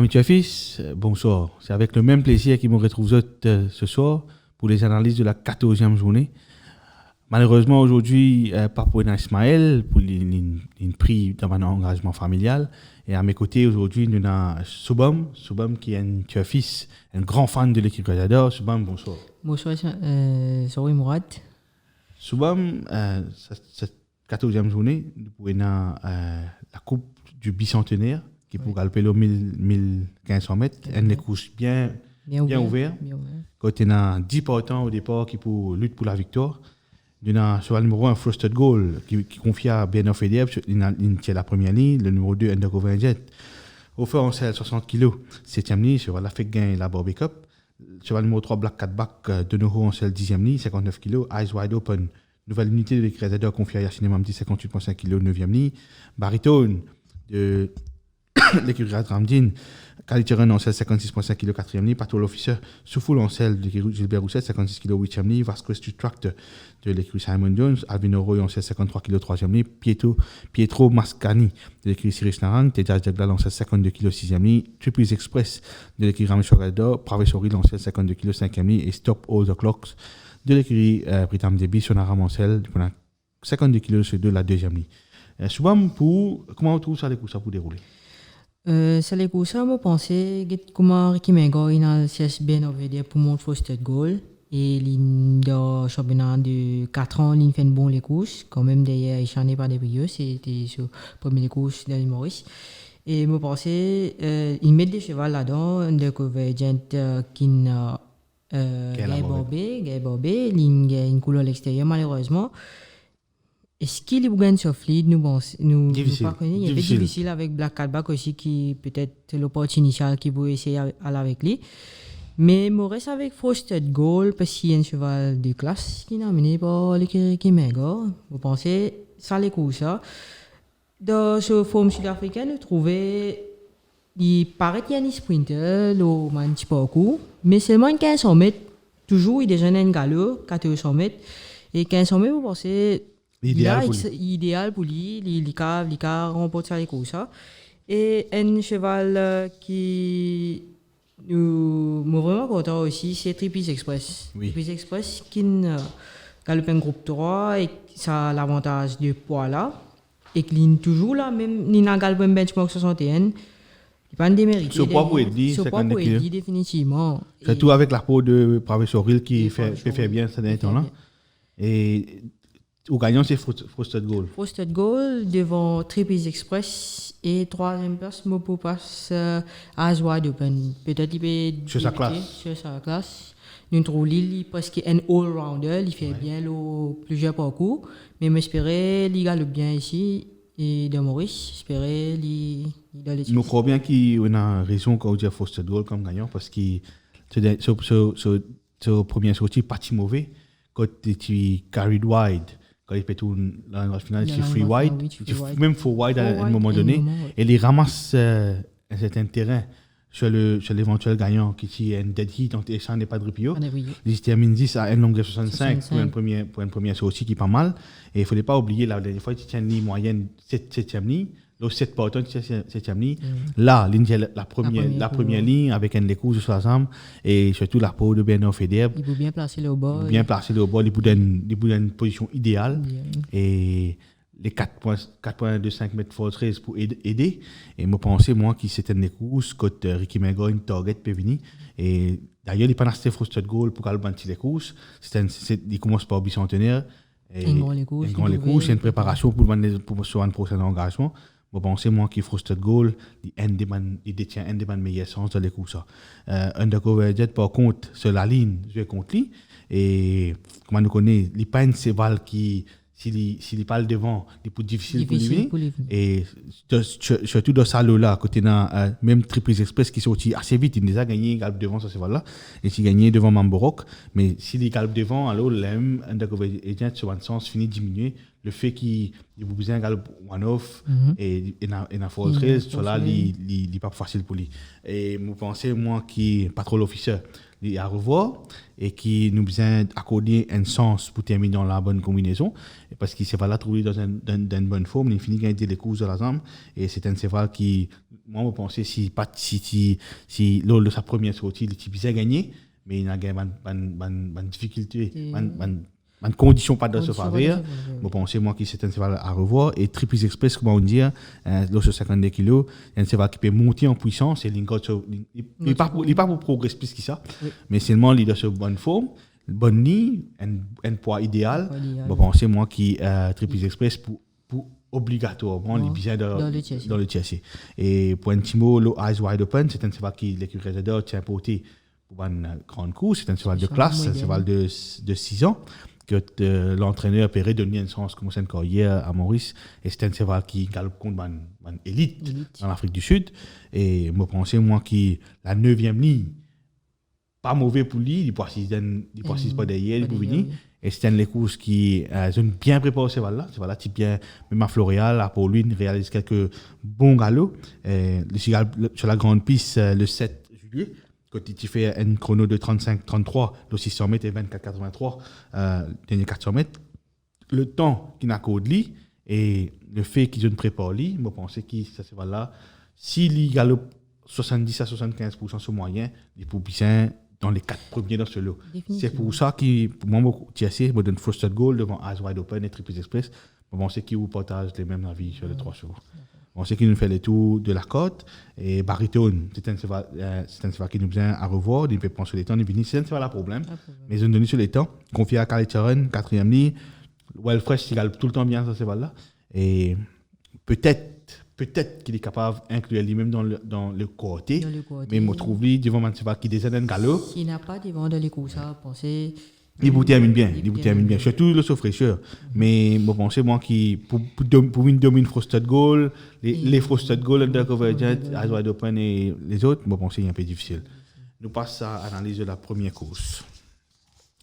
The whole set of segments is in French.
Ami Tuafis, bonsoir. C'est avec le même plaisir qu'il me retrouve ce soir pour les analyses de la 14e journée. Malheureusement, aujourd'hui, pas pour Ismaël, pour une pris dans un engagement familial. Et à mes côtés, aujourd'hui, nous avons Soubam qui est un Tuafis, un grand fan de l'équipe que j'adore. Soubam, bonsoir. Bonsoir, Souri Mourad. Soubam, cette 14e journée, nous avons la coupe du bicentenaire qui pour galoper le 1500 mètres, une course bien ouverte. Quand il y a 10 partants au départ qui pour lutter pour la victoire. Il y a sur le numéro 1, Frosted Goal, qui confie à Bernard Fedeb, il tient la première ligne. Le numéro 2, Undercover Jet. Au fur on sait 60 kg, 7e ligne, sur la fait gain la Barbie Cup. Sur le numéro 3, Black Cat Back, de nouveau on sait 10e ligne, 59 kg, Eyes Wide Open. Nouvelle unité de l'écréateur confiée à Yacine Mamdi, 58,5 kg, 9e ligne. Baritone, de l'équipe Ramdine, Kaliteren en selle 56,5 kg, 4e ligne. Patrol Officer, Soufoul en selle de l'équipe Gilbert Rousset, 56 kg, 8e ligne. Vasco Street Tractor de l'équipe Simon Jones, Alvin Oroy en selle 53 kg, 3e ligne. Pietro Mascani de l'équipe Cyrus Narang, Tejas Deglal en selle 52 kg, 6e ligne. Triple Express de l'équipe Ramesh Ogador, Pravesori en selle 52 kg, 5e ligne. Et Stop All the Clocks de l'équipe Britam Debi, Sonaram en selle, 52 kg, c'est de la 2e ligne. Soubam, comment on trouve ça les coups pour dérouler? Ça les coups, ça, je pensais comment Ricky Mengo il a bien envoyé pour mon Frosted Goal. Et il a championnat de 4 ans, il fait bon les courses. Quand même, d'ailleurs, il n'en est pas des brilleux, c'était sur les premières courses de Maurice. Et je pensais, il met des chevaux là-dedans, Undercover Gent qui a Guy Bobé, il a une couleur à l'extérieur, malheureusement. Est-ce qu'il est gagne sur Fleet, nous pas connu. Il est difficile avec Black Catback aussi, qui peut-être l'opportunité initiale qui peut essayer d'aller avec lui. Mais Maurice avec Frosted Goal, parce qu'il y a un cheval de classe qui n'a amené par l'équipe Mega. Vous pensez, ça les coups ça. Dans ce forum sud-africain, nous trouvons, il paraît qu'il y a un sprinter, un petit parcours, mais seulement 1500 mètres. Toujours, il déjeune un galop, 1400 mètres. Et 1500 mètres, vous pensez, idéal pour lui, il a remporté les courses. Et un cheval qui nous vraiment content aussi, c'est Triple Express. Oui. Triple Express qui galope un groupe 3 et ça a l'avantage de poids là. Et qu'il est toujours là, même il a galopé un benchmark 61. Il pas de démérite. Ce poids pour aider, c'est poids pour aider définitivement. Surtout avec la peau de Pravesori qui fait bien ces derniers temps là. Et au gagnant, c'est Frosted Goal. Frosted Goal devant Triple Express et troisième place, Mopo passe Eyes Wide Open. Peut-être il peut sur sa classe. Nous trouvons Lily parce qu'il est un all-rounder, il fait bien plusieurs parcours. Mais j'espérais qu'il galope bien ici. Et de Maurice, j'espérais qu'il doit les tirer. Nous croyons bien qu'on a raison quand on dit Frosted Goal comme gagnant parce que ce premier sortie, pas si mauvais. Quand tu carried wide. Quand il fait tout la finale, il fait free wide, même full wide à un moment donné, et il ramasse un certain terrain sur l'éventuel gagnant qui est un dead heat, et ça n'est pas de ripio. Il termine 10 à une longueur 65 pour une première sortie qui est pas mal. Et il ne faut pas oublier, la dernière fois, il tient une ligne moyenne 7e ligne. L'autre 7 partants, 7e ligne. Là, la première ligne avec un découp sur la jambe et surtout la peau de Bernard Fedeb. Il peut bien placer le au bord. Il peut une position idéale. Et les 4,25 mètres force pour aider. Et je pensais, moi, que c'était un découp quand Ricky Mengo une target peut venir. Et d'ailleurs, il n'est pas resté Frosted Goal pour calmer les courses. Il commence par bicentenaire. Un grand les courses, c'est une préparation pour sur un prochain engagement. Je pense moi qu'il Frosted Goal, il détient un des meilleurs sens dans les coups. Undercover Jet, par contre, sur la ligne, je vais contre lui. Et comme on connaît, il n'y a pas un cheval qui, s'il n'est pas le devant, il est plus difficile pour lui. Et surtout dans ça là, côté même Triple Express qui sortit assez vite, il a gagné, il galope devant ce cheval-là. Et il a gagné devant Mamborok. Mais s'il galope devant, alors l'aime Undercover Jet, sur un sens, finit de diminuer. le fait qu'il y a besoin d'un galop one-off et il a fall trail, cela n'est pas facile pour lui. Et je pense, moi, qui pas trop l'officier, il à revoir et qui nous besoin d'accorder un sens pour terminer dans la bonne combinaison. Parce qu'il s'est là trouvé dans une bonne forme, il finit de gagner les courses de la jambe. Et c'est un cheval qui, moi, je pense, si lors de sa première sortie, il bien gagné, mais il a gagné une difficulté, une condition pas de se faire. Je pense, moi, que c'est un cheval à revoir. Et Triple Express, comment on dit, lors de 52 kilos, il y a un cheval qui peut monter en puissance. Et il n'est pas pour progresser plus que ça, mais seulement il est dans une bonne forme, bonne ligne, un poids idéal. Je pense, moi, que Triple Express pour obligatoirement les biais dans le TSC. Et pour un petit mot, le Eyes Wide Open, c'est un cheval qui l'écurie Résador tient porté pour une grande course. C'est un cheval de classe, c'est un cheval de 6 ans que l'entraîneur peut redonner un sens comme c'est une carrière à Maurice. Et c'est un cheval qui galope contre une élite dans l'Afrique du Sud. Et je pense, moi, que la 9e ligne, pas mauvais pour lui, il ne pas derrière, il peut venir. Et c'est une course qui sont bien préparé ce cheval-là. Ce cheval-là, bien, même à Floréal, pour lui, il réalise quelques bons galops. Sur la grande piste, le 7 juillet, quand il fait un chrono de 35-33, le 600 mètres et 24-83, dernier 400 mètres, le temps qu'il accorde lui et le fait qu'ils ont préparé lui, je pense que ce cheval-là, s'il galope 70 à 75% sur moyen, il peut bien dans les 4 premiers dans ce lot. C'est pour ça que, pour moi, TSC me donne Frosted Gold devant Eyes Wide Open et Triple Express. Je pense qu'ils vous partagent les mêmes avis sur les 3 chevaux. On sait qu'il nous fait le tour de la côte. Et Baritone, c'est un cheval qui nous besoin à revoir. Il peut prendre sur les temps. C'est un cheval à problème. Mais ils ont donné sur les temps. Confié à Calicharon, 4e ligne. Well Fresh, il galope tout le temps bien ce cheval-là. Et peut-être qu'il est capable d'inclure lui-même dans le côté. Mais je trouve lui devant un cheval qui déscende un galop. S'il n'a pas devant dans les courses, pensez. Il vous termine bien, surtout le sauf-fraîcheur. Mais je pense, moi, pour une domine Frosted Gold, les Frosted Gold, Undercover Jet, Eyes Wide Open et les autres, je pense que c'est un peu difficile. Nous passons à l'analyse de la première course.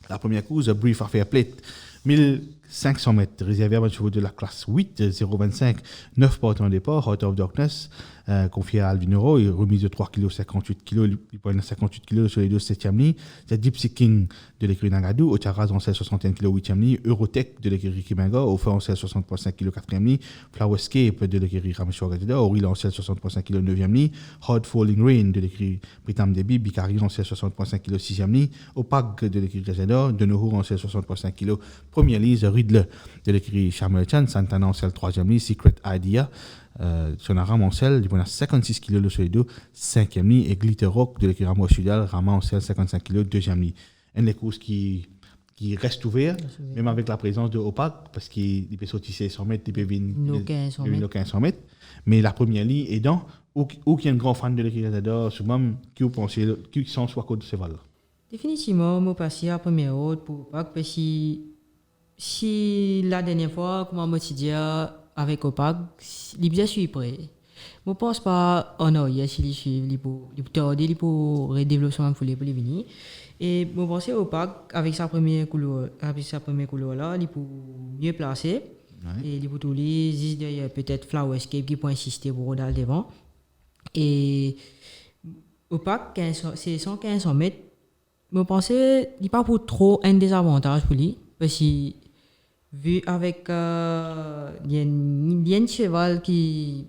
La première course, Brief à Fair Plate, 1500 mètres, réservé à un chevaux de la classe 8, 0,25, 9 portes en départ, Heart of Darkness, confié à Alvin Euro, remise de 3 kg, 58 kg, il prend 58 kg sur les 2 7e ligne. C'est Gypsy King de l'écurie Nangadou, Ocharaz en 61 kg, 8e ligne, Eurotech de l'écurie Kimenga, Offer en 60,5 kg, 4e ligne, Flowerscape de l'écurie Rameshwar Gadida, Oril en 60,5 kg, 9e ligne, Hard Falling Rain de l'écurie Pritam Debi, Bikari en 60,5 kg, 6e ligne, Opac de l'écurie Gadida, Denohour en 60,5 kg, 1er ligne, Riddler de l'écurie Charmel Chan, Santana en 3e ligne, Secret Idea, Sonara Moncel, il prend 56 kg sur les deux, 5e ligne, et Glitter Rock de l'écurie Ramo Sudal, Rama Moncel, 55 kg, 2e ligne. Une des courses qui reste ouverte, même avec la présence de Opac, parce qu'il peut sortir 100 mètres, il peut venir 1500 mètres. Mais la première ligne est dans, ou qui est un grand fan de l'écurie Zador, souvent, qui vous pensez, qui sont soit contre ce cheval. Définitivement, je passe à la première route pour Opac, parce que si la dernière fois, comme je me dit avec Opac, il est bien suivi prêt. Je ne pense pas en arrière s'il suit, il peut tarder, il peut redévelopper son foulée pour les venir. Et je pense Opac, avec sa première couleur là, il peut mieux placer. Et il peut tout les derrière peut-être Flowerscape qui peut insister pour rodar devant. Et Opac, c'est 115 mètres. Je pense qu'il n'est pas pour trop un désavantage pour lui. Parce que vu avec il y a un cheval qui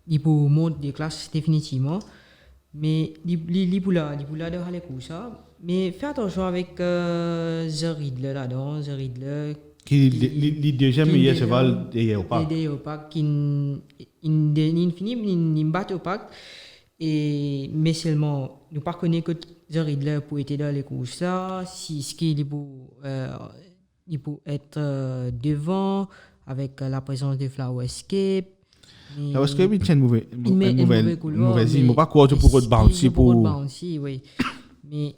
il peut monter des classes définitivement, mais il peut là de aller comme ça. Mais fais attention avec The Riddler là-dedans, The Riddler. Qui est déjà meilleur cheval de Opac. De Opac qui il bat Opac. Mais seulement, nous ne connaissons que The Riddler pour être dans les courses là. Si ce qu'il peut être devant avec la présence de Flowerscape. Flowerscape, il tient une mauvaise ligne. Je ne pas croire pour le bouncy. Oui. Mais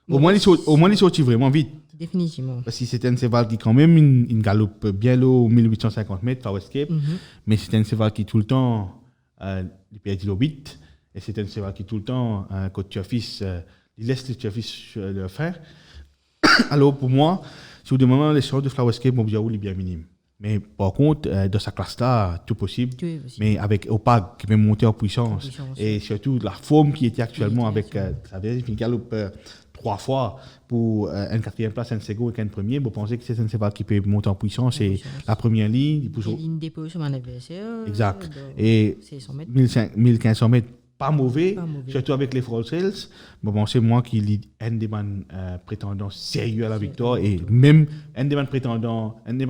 au moins, il sortit vraiment vite. Définitivement. Parce que c'était un cheval qui, quand même, une galope bien lourd, 1850 mètres, Flowerscape. Mais c'était un cheval qui, tout le temps, il perd le 8. Et c'est un cheval qui, tout le temps, quand tu as fils, il laisse le fils le faire. Alors, pour moi, sur des moments, les chances de Flowerscape, mon biais est bien minime. Mais par contre, dans sa classe-là, tout possible. Tout est possible. Mais avec Opag qui peut monter en puissance. En puissance, Et surtout la forme qui était actuellement Qui avec. était Ça veut dire qu'il galope 3 fois pour une quatrième place, un second et un premier. Vous pensez que c'est un cheval qui peut monter en puissance. Et la première ligne, il pousse Et ligne dépôt sur mon adversaire. Exact. Et 600 mètres. 1500 mètres, pas mauvais, Pas mauvais. surtout avec les Full Sales. Bon, c'est moi qui lis un des prétendants sérieux à la victoire et même un des prétendants, un des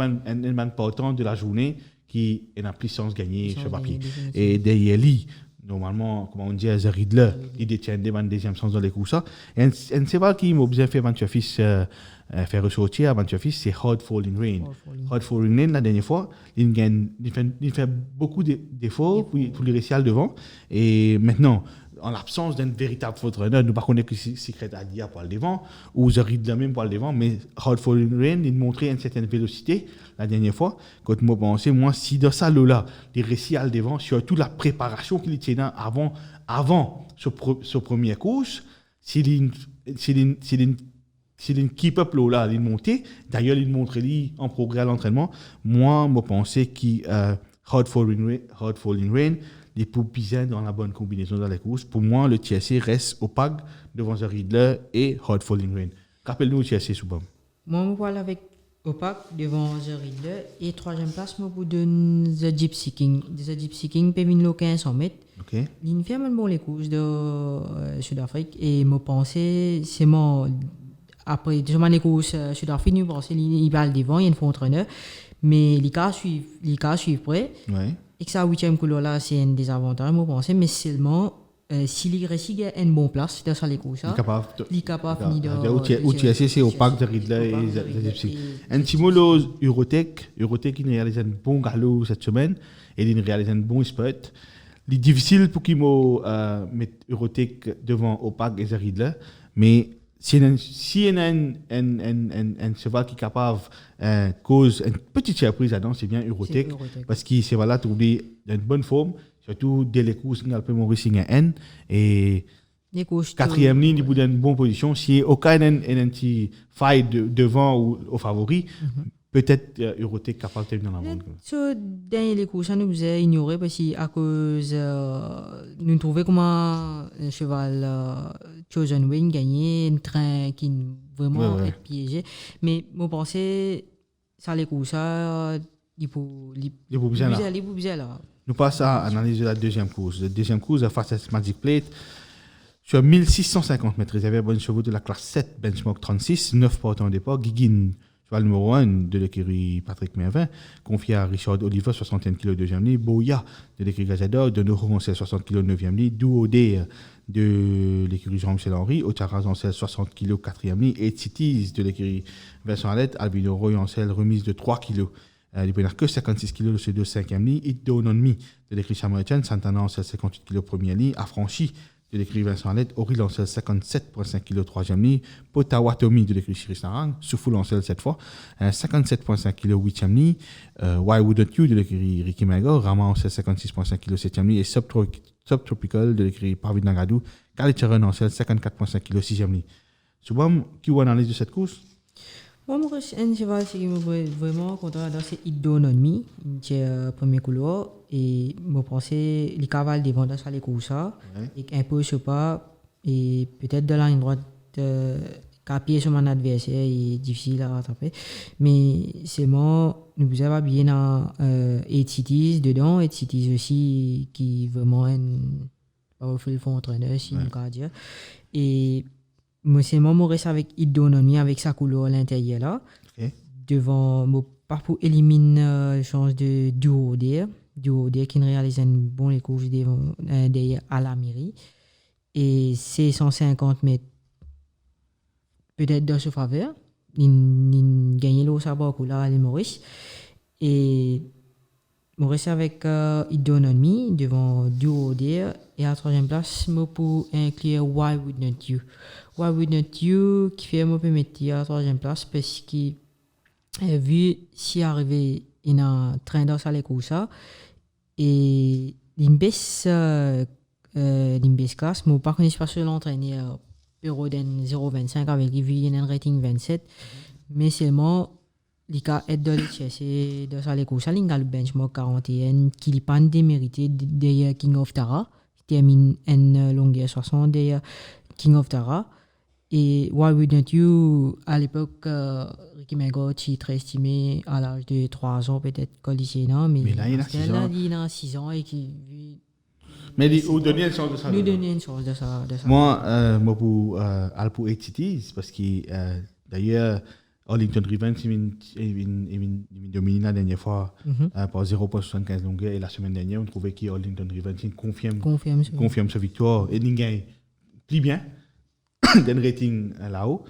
partants de la journée qui est la puissance gagnée Puissance sur papier. gagnée, définitivement. Et derrière lui, normalement, comment on dit, The Riddler, il détient des deuxième sens dans les coups. Et un cheval qui m'a bien fait Venture Fils faire ressortir à Venture Fils, c'est Hard Falling Rain. Hard Falling Rain, la dernière fois, il fait beaucoup d'efforts pour le réussir devant. Et maintenant, en l'absence d'un véritable faute-runner, nous ne connaissons pas que Secret Adia pour le devant, ou The Riddler même pour le devant, mais Hard Falling Rain, il montrait une certaine vélocité la dernière fois. Quand moi pensais, moi, si dans ça, là, les récits à le devant, surtout la préparation qu'il était avant ce premier course, s'il une keep-up là, il montait. D'ailleurs, il montrait en progrès à l'entraînement. Moi, je pensais que Hard Falling Rain, il est pour bien dans la bonne combinaison dans les courses. Pour moi, le TSC reste opaque devant The Riddler et Hard Falling Rain. Rappelle-nous le TSC, Soubam. Moi, je parle avec Opac devant The Riddler et troisième place, moi, pour donner The Gypsy King. The Gypsy King, peut venir 1500 mètres. Ok. Il fait même bon les courses de Sud-Afrique et je pensais, c'est mon. Après, je m'en ai courses Sud-Afrique, je pensais qu'il va le devant, il y a une fois entraîneur. Mais les cas suivent près. Ouais. Et que ça, 8e couleur là, c'est un désavantage, je pensais, mais seulement. S'il réussit à une bonne place dans sa course, il est capable de finir Au TSC, c'est opaque, The Riddler et The Gypsy. Un petit mot, Eurotech qui réalise un bon galop cette semaine et il réalise un bon spot. Il est difficile pour qu'il mette Eurotech devant opaque et The Riddler, mais si il y a un cheval qui est capable de cause une petite surprise là-dedans, c'est bien Eurotech, parce que ce cheval-là trouve une bonne forme. Surtout dès les courses, il peut mourir un N. Et quatrième ligne, il est dans une bonne position. Si aucun un petit fight devant ou au favori, peut-être Eurotech est capable de tenir dans la bande. Sur les courses, nous avons ignoré parce qu'à cause nous trouvons comment un cheval Chosen Wing gagnait un train qui vraiment est piégé. Mais je pensais ça les courses, il faut bien là. Nous passons à l'analyse de la deuxième course. La deuxième course, la Fastest Magic Plate, sur 1650 mètres réservé à bonne chevaux de la classe 7, benchmark 36, 9 partants au départ. Guiguin, cheval numéro 1 de l'écurie Patrick Mervin, confié à Richard Oliver, 61 kg, deuxième ligne. Boya de l'écurie Gazador, de Noro 60 kg, 9e ligne. Duodé de l'écurie Jean-Michel Henry, Otara Zancel, 60 kg, 4e ligne. Et Cities de l'écurie Vincent Alette, Albino Roy Ancel, remise de 3 kg. Il peut que 56 kg de ces deux 5e ligne. It Dononmi de l'écrit Samuel Santana Ancel 58 kg première ligne. Affranchi de l'écrit Vincent Alette. Auril Ancel 57,5 kg 3e ligne. Potawatomi de l'écrit Chiris Narang. Soufoul Ancel cette fois 57,5 kg 8e ligne. Why Wouldn't You de l'écrit Ricky Magor. Rama Ancel 56,5 kg 7e ligne. Et Subtropical de l'écrit Parvid Nagadou. Kalicharon Ancel 54,5 kg 6e ligne. Soubam, qui vous analyse de cette course? Moi, un cheval qui me vraiment content, c'est Idononmi, c'est le premier couloir. Et je pensais les cavales devant dans les courses, et un peu sur pas, et peut-être de la ligne droite, capier sur mon adversaire est difficile à rattraper. Mais seulement, nous avons bien dans 8 Cities dedans, 8 Cities aussi, qui vraiment un powerful fond entraîneur, si on peut dire. Et moi, c'est moi reste avec Idononmi avec sa couleur à l'intérieur là. Devant mon parcours élimine chance de Duodé qui réalise un bon les courses derrière à la mairie. Et c'est 150 mètres peut-être dans ce faveur. Il gagne le sabre là à Maurice. Et Maurice avec Idononmi devant Duodé. Et à la troisième place, je peux inclure Why Wouldn't You. Why Wouldn't You qui fait me permettre à la troisième place parce que vu si arrivé in un train dans sa course et l'imbes classe, mais par contre, je pas sur l'entraîneur Euroden 0,25 avec lui, il y a un rating 27, mais seulement Lika aide de chercher de ça les courses, l'ingal benchmark 41 qui li pas démérité de King of Tara, termine en longueur 60 de King of Tara. Et Why Wouldn't You, à l'époque, Ricky Mengo est très estimé à l'âge de 3 ans, peut-être qu'au lycéen, mais là, il a 6 ans. Il a 6 ans et qui. Mais il donne une chance de ça. Lui donner une chance de ça. Moi, pour Alpo et Titis, parce que d'ailleurs, Arlington Ravens, il dominé la dernière fois par 0,75 longueur et la semaine dernière, on trouvait que Arlington Ravens confirme sa victoire et il gagne plus bien d'un rating là-haut.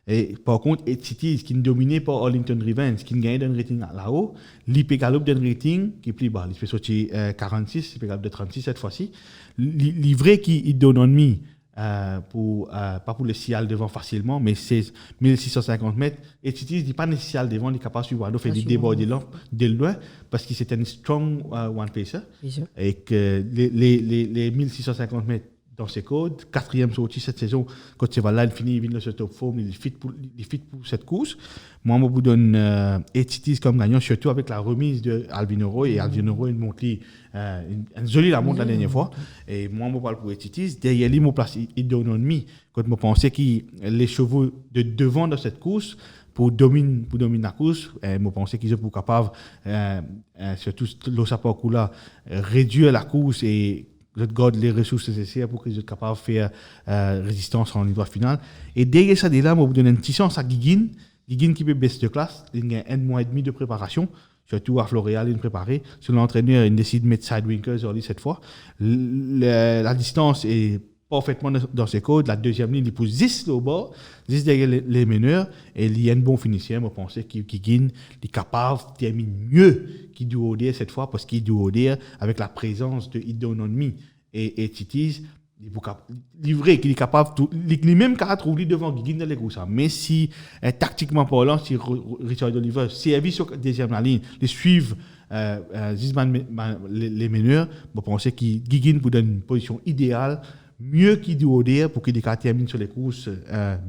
Et par contre, Cities qui est dominé par Arlington Ravens, qui gagne d'un rating là-haut, l'IP galope d'un rating qui est plus bas. Il peut sortir 46, il peut galope de 36 cette fois-ci. L'ivraie qui donne en demi, pas pour le sial devant facilement, mais c'est 1650 mètres. Et Cities dit pas nécessaire devant, il est capable de suivre, il fait des débats de loin, parce que c'est un strong one-pacer. Et que les 1650 mètres, dans ses codes, 4e sortie cette saison, quand c'est là, il finit, il vient de ce top form, il fit pour cette course. Moi, je vous donne Cities comme gagnant, surtout avec la remise de Alvin Roy. Et Alvin Roy, il monte une jolie la montre la dernière fois. Et moi, je parle pour Cities. Derrière lui, je place il donne un demi. Quand je pensais que les chevaux de devant de cette course, pour dominer la course, je pensais qu'ils étaient capables, surtout l'Osapaku-là, réduire la course et garde les ressources nécessaires pour qu'ils soient capables de faire résistance en ligne finale. Et derrière ça, là, je vous donne une petite chance à Guiguin. Guiguin qui peut baisser de classe, il a 1 mois et demi de préparation, surtout à Floréal, il préparé. Sur l'entraîneur, il décide de mettre Sidewinkers cette fois. La distance est parfaitement dans ses codes. La deuxième ligne, il pousse 10 au bord, 10 derrière les meneurs, et il y a un bon finisseur. Je pensais qu'il est capable de terminer mieux qu'il du ODR cette fois, parce qu'il du ODR avec la présence de Idononmi et Titis. Il est vrai qu'il est capable, il est même capable de trouver devant Guiguin dans les courses. Mais si, tactiquement parlant, si Richard Oliver servi sur la deuxième ligne, les suivre les meneurs, je pensais que Guiguin peut donner une position idéale, mieux qu'il du ODR pour qu'il termine sur les courses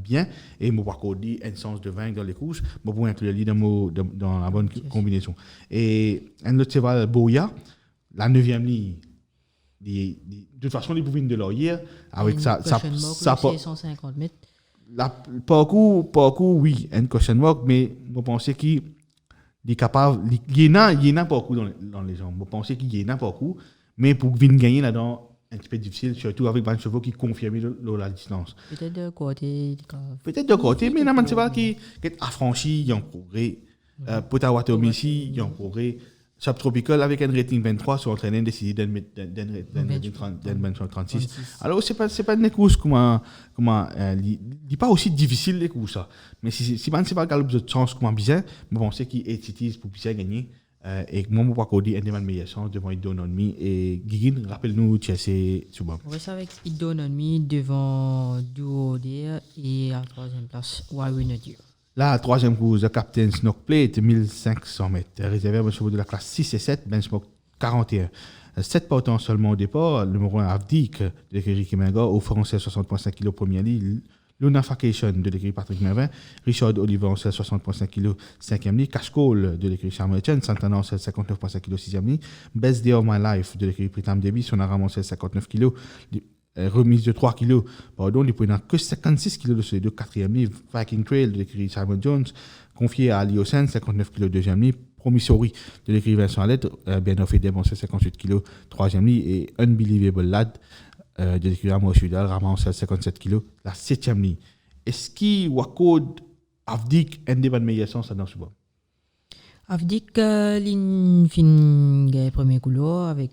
bien. Et je ne vais pas dire un sens de vaincre dans les courses, je vais inclure lui dans la bonne combinaison. Et un autre cheval, Boya, la 9e ligne. De toute façon, les bouvines de l'Orient, avec ça 150 mètres. Parcours, oui, un question mark, mais je pense qu'il est capable, il y en a parcours dans les jambes. Je pense qu'il y en a parcours, mais pour venir gagner là-dedans, un petit peu difficile, surtout avec un cheval qui confirme la distance. Peut-être de côté, mais il y a un cheval qui est affranchi, il y a un progrès. Potawatomi ici, il y a un progrès. Subtropical avec un rating 23 sur entraîné décidé d'un rating 36. Alors c'est pas une course comment il pas aussi difficile les courses ça. Mais si c'est pas galop de chance comment bien, je pense qu'il est Cities pour bien gagner et moi je crois qu'on dit un des meilleures chances devant Idononmi et Guiguin rappelle-nous c'est souvent. On reste avec Idononmi devant Duoder et à 3e place Why Wouldn't You. La 3e course de Captain Snock Plate, 1500 mètres, réservé aux chevaux de la classe 6 et 7, benchmark 41. 7 partants seulement au départ, le numéro 1 Avdik de l'écurie Ricky Menga, au français 60,5 kg première ligne, Luna Vacation de l'écurie Patrick Mervin, Richard Oliver en 60,5 kg 5e ligne, Cash Call de l'écurie Charles Merchant, Santana en 59,5 kg 6e ligne, Best Day of My Life de l'écurie Pritam Debbie, Sonaram en 59 kg, remise de 3 kg, pardon, il n'y a que 56 kg de ces deux 4e livre. Viking Trail de l'écrit Simon Jones, confié à Ali Hossein, 59 kg 2e livre. Promissory de l'écrit Vincent Alette, Ben Offedem, 58 kg 3e livre. Et Unbelievable Lad de l'écrit Amo Sudal, Raman 57 kg, la 7e livre. Est-ce qu'il y a code Avdik un des meilleurs sens dans ce bas? Avdik, ligne fin premier couloir avec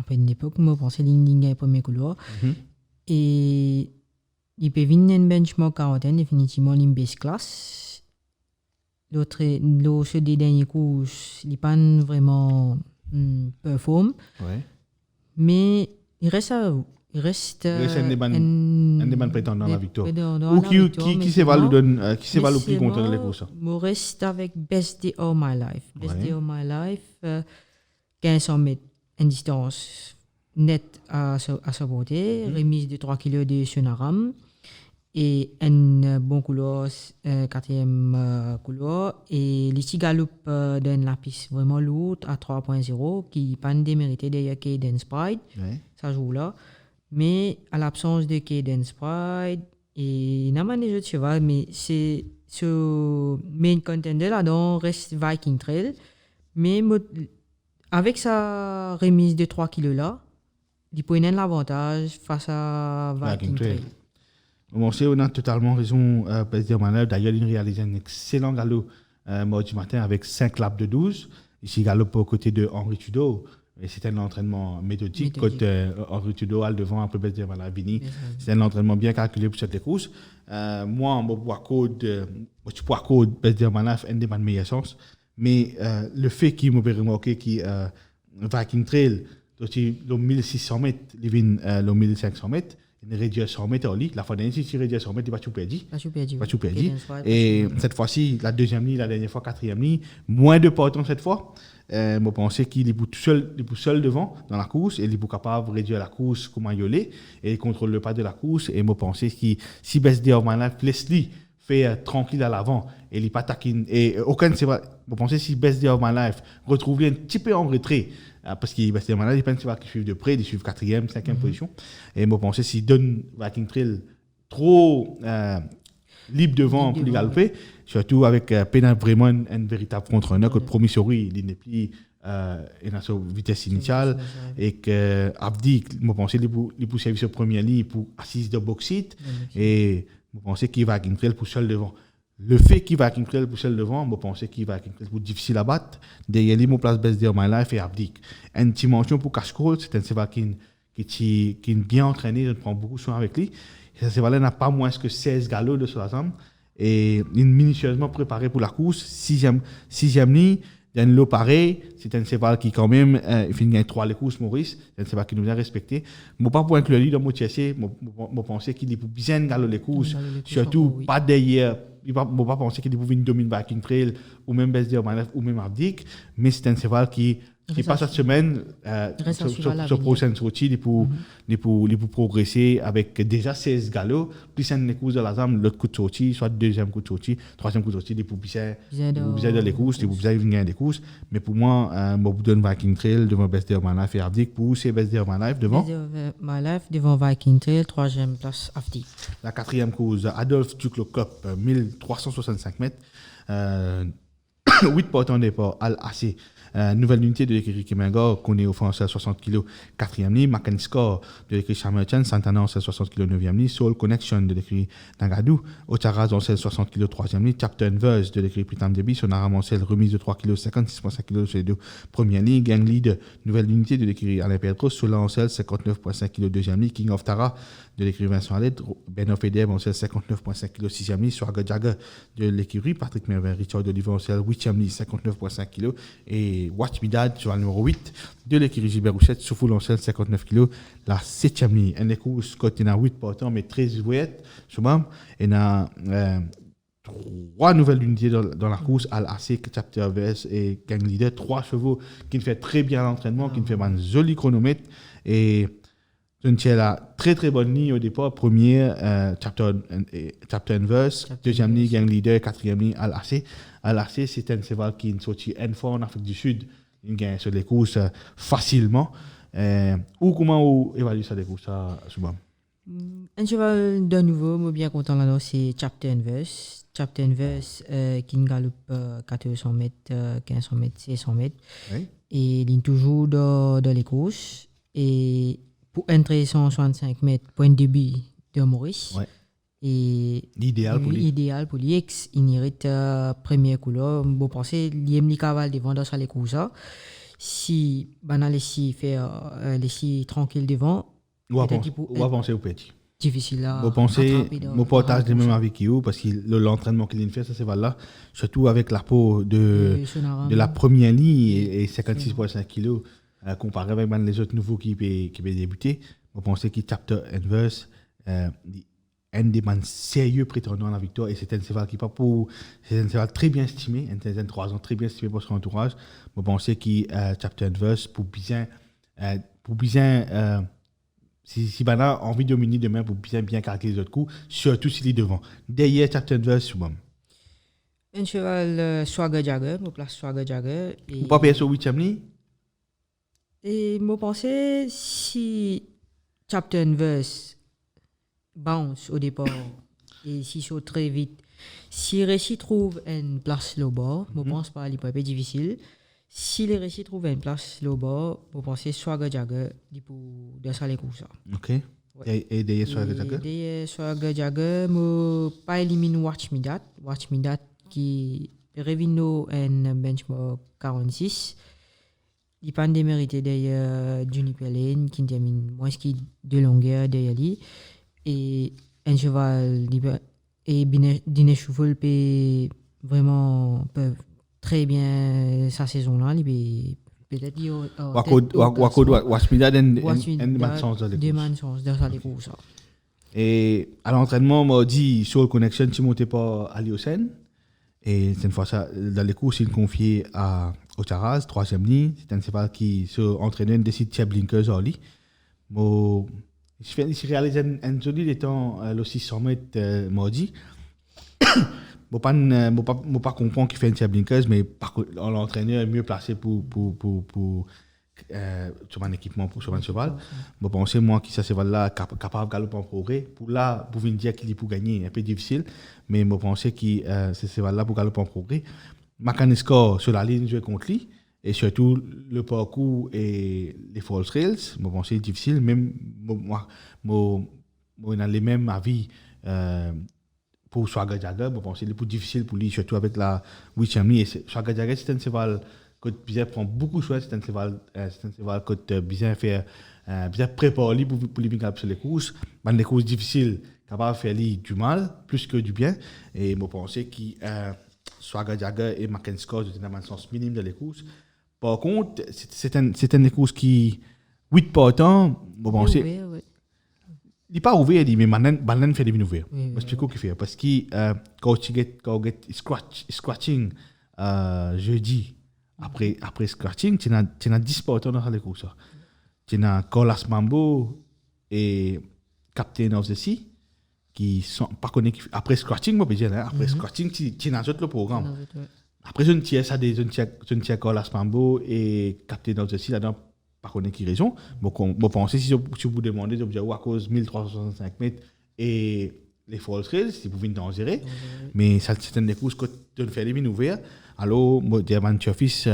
après une époque, je pensais ligne premier couloir. Et il peut venir un benchmark 40, définitivement une base classe. L'autre des derniers coups, il n'est pas vraiment perform. Ouais. Mais il reste un des bonnes prétendants à la victoire. Ou qui s'évalue le plus contre les courses? Je reste avec Best Day of My Life. Best Day of My Life, 1500 mètres. Une distance nette à sa beauté, remise de 3 kg de Sonaram. et un bon couloir, quatrième couloir, et les galop dans la piste vraiment lourde à 3.0 qui pas démérité derrière Cadence Pride, ça joue là. Mais à l'absence de Cadence Pride, et n'a pas des autres chevaux, mais c'est ce main contender là-dedans reste Viking Trail, mais avec sa remise de 3 kilos là, il peut avoir l'avantage face à Viking Trail. Bon, on a totalement raison, Président Manel. D'ailleurs, il réalise un excellent galop mardi matin avec 5 laps de 12. Ici, il galope aux côtés de Henri Tudor. Et c'était un entraînement méthodique. Quand Henri Tudor a le devant un peu Président Manel Vini, c'est un entraînement bien calculé pour cette course. Moi, je peux accorder Président Manel un des meilleurs sens. Mais le fait qu'il m'a remarqué que Viking Trail, le 1600 mètres, le 1500 mètres, il réduit à 100 mètres en ligne. La fois dernière, si il réduit à 100 mètres, il va tout perdre. Et cette fois-ci, la deuxième ligne, la dernière fois, quatrième ligne, moins de partants cette fois. Je pensais qu'il est seul devant dans la course et il est capable de réduire la course comme un yolet et il contrôle le pas de la course. Et je pensais que si BSD Ormana Leslie fait tranquille à l'avant et il pas taquine et aucun c'est vrai. Je pensais si Best Day of My Life retrouve un petit peu en retrait parce qu'il Best Day of My Life, il pense qu'ils suivent de près, ils suivent 4e, 5e position. Et je pensais s'il donne Viking Trail trop libre devant pour les galoper, surtout avec Pena vraiment un véritable contre-honneur que le premier souris, il n'est plus et à sa vitesse initiale et que Abdi, je pensais qu'il peut servir sur première ligne pour assister de bauxite et je pensais qu'il va Viking Trail pour seul devant. Le fait qu'il va Viking Trail pour seul devant, je pensais qu'il va Viking Trail pour difficile à battre. Derrière lui, mon place Best Day of My Life et Abdik. Une dimension pour Cashcall, c'est un cheval qui est bien entraîné, je prends beaucoup soin avec lui. Et ce cheval n'a pas moins que 16 galops de sur la jambe et il est minutieusement préparé pour la course. Sixième ligne. Il y a un lot pareil, c'est un cheval qui quand même il finit gagner 3 les courses Maurice, c'est un cheval qui nous a respecté. Moi pas pour inclure lui dans mon TSC, moi penser qu'il est pour bien galoper les courses, surtout pas derrière. Je ne pas penser qu'il est pour venir dominer Viking Trail ou même Best Day of My Life ou même Abdik, mais c'est un cheval qui passe cette semaine sur prochaine sortie, il pour progresser avec déjà 16 galops, plus un course de la zone, l'autre coup de sortie, soit deuxième coup de sortie, troisième coup de sortie, il pour bien de les courses, il pour bien gagner des courses. Mais pour moi, je donne Viking Trail devant Best Day of My Life et Abdik. Pour c'est Best Day of My Life devant? Best Day of My Life devant Viking Trail, troisième place Abdik. La quatrième course, Adolphe Duclos Cup, 1365 mètres. 8 partants départ, Al-AC. Nouvelle unité de l'écurie Kimengo, qu'on est au fond 60 kg, 4e ligne. Macan Score de l'écurie Chamerton, Santana 60 kg, 9e ligne. Soul Connection de l'écurie Nangadou, Otaraz 60 kg, 3e ligne. Captain Verse de l'écurie Pritam Debi, Sonara Mancel, remise de 3 kg, 56,5 kg sur les deux premières lignes. Gang Lead, nouvelle unité de l'écurie Alain Pedro, Sola Ancel, 59,5 kg, 2e ligne. King of Tara de l'écurie Vincent Alette, Ben Ofedeb, Ancel, 59,5 kg, 6e ligne. Swagger Jagger de l'écurie Patrick Mervin, Richard Oliver, Ancel, 8e ligne, 59,5 kg. Et Watch Midad sur le numéro 8 de l'écurie Gilbert Rouchette, Souffle Ancel, 59 kg, la 7e ligne. Un écoute, Scott, il y a 8 partants, mais 13 ouettes, il y a 3 nouvelles unités dans la course, Al-AC, Chapter VS et Gang Leader, 3 chevaux qui fait très bien l'entraînement, qui fait un joli chronomètre. Et c'est la très très bonne ligne au départ. Première, Chapter Inverse, deuxième ligne, Gang Leader, quatrième ligne, Al-AC. Al-AC, c'est un cheval qui est sorti une fois en Afrique du Sud. Il gagne sur les courses facilement. Ou comment vous évaluez ça, les courses, Soubam? Un cheval de nouveau, moi bien content là-dedans, c'est Chapter Inverse. Chapter Inverse qui galope 400 mètres, 1500 mètres, 600 mètres. Oui. Et il est toujours dans les courses. Et pour entrer 165 mètres, point de début de Maurice. Ouais. Et l'idéal pour lui. Idéal pour lui. Il mérite première couleur. Bon, pensez, il aime les cavals devant dans les courses. Si on a laissé faire laisser tranquille devant, ou avancer au petit. Difficile là. Vous pensez, je partage les mêmes avec vous parce que l'entraînement qu'il fait, ça c'est là, surtout avec la peau de la première ligne et 56,5 kg. Comparé avec les autres nouveaux qui peuvent débuter, vous pensez qu'il tape Inverse, un des man sérieux prétendants à la victoire, et c'est un cheval qui pas pour, c'est un cheval très bien estimé, un 3 ans très bien estimé pour son entourage. Vous pensez qu'il tape Inverse pour bien Si ben a envie de dominer demain pour bien calculer les autres coups, surtout s'il est devant. Derrière Captain Verse, Soubam. Un cheval Swagger Jagger, je place Swagger Jagger. Ou pas payer sur 8e ligne? Et je pensais si Captain Verse bounce au départ et s'il saute très vite, si Récit trouve une place low bas, je pense pas qu'il peut être difficile. Si les Récits trouvent une place low bas, je pense Swagger Jagger de ça les coups ça. Ok. Ouais. Et derrière Swagger Jagger? Derrière Swagger Jagger, je pas élimine Watch Me That. Watch Me That qui revino un benchmark 46. Il pas démérité derrière Juniper Lane qui termine moins de longueur derrière lui. Et un cheval et Dinesh Choufol peut vraiment très bien sa saison là. Peut-être qu'il Watch Me That dans les courses. Et à l'entraînement, m'a dit sur le connexion, tu montais pas à l'Iocène. Et c'est une fois ça, dans les courses, il confié à Ocharaz, 3e ligne. C'est un cheval qui se entraînait une décide de blinkers en lit. Je réalise un joli étant le 600 mètres, m'a dit. Je ne pas comprendre qu'il fait un blinkers, mais l'entraîneur est mieux placé pour sur mon équipement pour sur mon cheval. Je pense moi que ce cheval-là capable de galoper en progrès. Pour venir dire qu'il est pour gagner, un peu difficile, mais je pense que ce cheval-là pour galoper en progrès. Macaniscore sur la ligne, je vais contre lui. Et surtout, le parcours et les false rails, je pense que c'est difficile. Même moi, on a les mêmes avis pour Swagger Jagger. Je pense que c'est plus difficile pour lui, surtout avec la 8e ligne. Swagger Jagger, c'est un cheval que Bizet prend beaucoup de choix. C'est un cheval que Bizet fait Bizet prépare lui pour lui bien sur les courses. Dans les courses difficiles, capable de faire lui du mal plus que du bien. Et je pense que Swagger Jagger et Macaniscore sont dans un sens minime de les courses. Par contre, c'est une course qui 8 partants, je pense. Il n'est pas ouvert, mais maintenant fait des ouvert. Je explique ce qu'il fait parce que quand tu get scratching jeudi après scratching, tu as 10 partants dans les courses. Tu as Colas Mambo et Captain of the Sea qui sont pas connus après scratching, moi dire après scratching tu as le programme. Après je ne tiens ça des je ne tiens Colas Mambo et Captain of the Sea là-dedans pas connaître qui raison. Bon penser si vous demandez de dire à cause 1365 mètres et les false rails si vous venez d'en gérer, mais ça c'est une course que tu fais les mines ouvertes. Alors moi dire man office